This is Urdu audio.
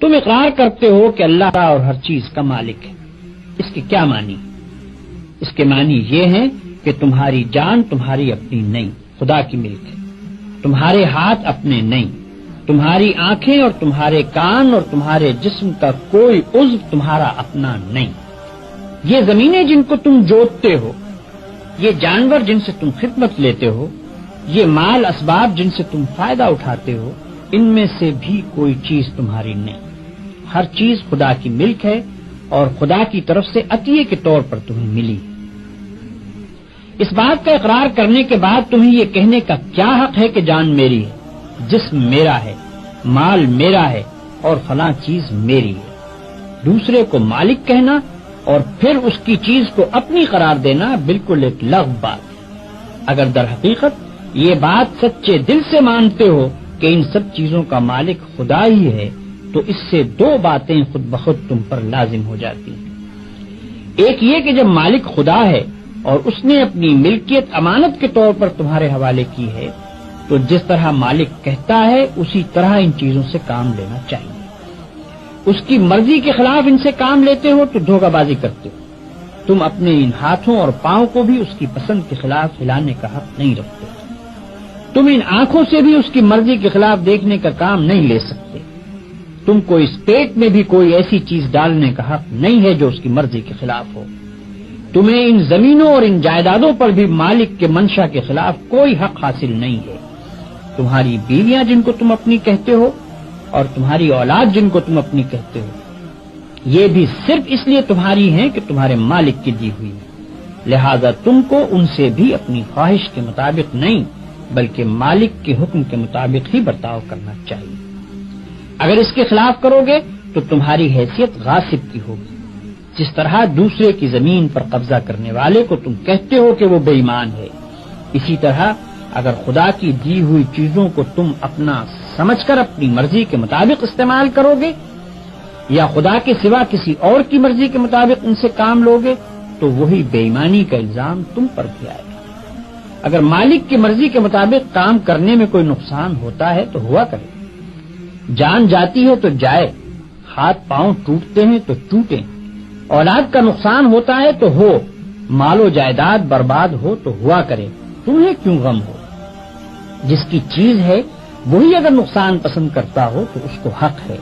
تم اقرار کرتے ہو کہ اللہ اور ہر چیز کا مالک ہے. اس کے کیا معنی؟ اس کے معنی یہ ہیں کہ تمہاری جان تمہاری اپنی نہیں، خدا کی ملک ہے. تمہارے ہاتھ اپنے نہیں، تمہاری آنکھیں اور تمہارے کان اور تمہارے جسم کا کوئی عضو تمہارا اپنا نہیں. یہ زمینیں جن کو تم جوتتے ہو، یہ جانور جن سے تم خدمت لیتے ہو، یہ مال اسباب جن سے تم فائدہ اٹھاتے ہو، ان میں سے بھی کوئی چیز تمہاری نہیں. ہر چیز خدا کی ملک ہے اور خدا کی طرف سے عطیے کے طور پر تمہیں ملی. اس بات کا اقرار کرنے کے بعد تمہیں یہ کہنے کا کیا حق ہے کہ جان میری ہے، جسم میرا ہے، مال میرا ہے اور فلاں چیز میری ہے. دوسرے کو مالک کہنا اور پھر اس کی چیز کو اپنی قرار دینا بالکل ایک لغو بات ہے. اگر در حقیقت یہ بات سچے دل سے مانتے ہو کہ ان سب چیزوں کا مالک خدا ہی ہے تو اس سے دو باتیں خود بخود تم پر لازم ہو جاتی ہیں. ایک یہ کہ جب مالک خدا ہے اور اس نے اپنی ملکیت امانت کے طور پر تمہارے حوالے کی ہے تو جس طرح مالک کہتا ہے اسی طرح ان چیزوں سے کام لینا چاہیے. اس کی مرضی کے خلاف ان سے کام لیتے ہو تو دھوکہ بازی کرتے ہو. تم اپنے ان ہاتھوں اور پاؤں کو بھی اس کی پسند کے خلاف ہلانے کا حق نہیں رکھتے. تم ان آنکھوں سے بھی اس کی مرضی کے خلاف دیکھنے کا کام نہیں لے سکتے. تم کو اس پیٹ میں بھی کوئی ایسی چیز ڈالنے کا حق نہیں ہے جو اس کی مرضی کے خلاف ہو. تمہیں ان زمینوں اور ان جائیدادوں پر بھی مالک کے منشا کے خلاف کوئی حق حاصل نہیں ہے. تمہاری بیویاں جن کو تم اپنی کہتے ہو اور تمہاری اولاد جن کو تم اپنی کہتے ہو، یہ بھی صرف اس لیے تمہاری ہیں کہ تمہارے مالک کی دی ہوئی ہے. لہذا تم کو ان سے بھی اپنی خواہش کے مطابق نہیں بلکہ مالک کے حکم کے مطابق ہی برتاؤ کرنا چاہیے. اگر اس کے خلاف کرو گے تو تمہاری حیثیت غاصب کی ہوگی. جس طرح دوسرے کی زمین پر قبضہ کرنے والے کو تم کہتے ہو کہ وہ بے ایمان ہے، اسی طرح اگر خدا کی دی ہوئی چیزوں کو تم اپنا سمجھ کر اپنی مرضی کے مطابق استعمال کرو گے یا خدا کے سوا کسی اور کی مرضی کے مطابق ان سے کام لوگے تو وہی بے ایمانی کا الزام تم پر بھی آئے گا. اگر مالک کی مرضی کے مطابق کام کرنے میں کوئی نقصان ہوتا ہے تو ہوا کرے. جان جاتی ہے تو جائے، ہاتھ پاؤں ٹوٹتے ہیں تو ٹوٹیں، اولاد کا نقصان ہوتا ہے تو ہو، مال و جائیداد برباد ہو تو ہوا کرے. تمہیں کیوں غم ہو؟ جس کی چیز ہے وہی اگر نقصان پسند کرتا ہو تو اس کو حق ہے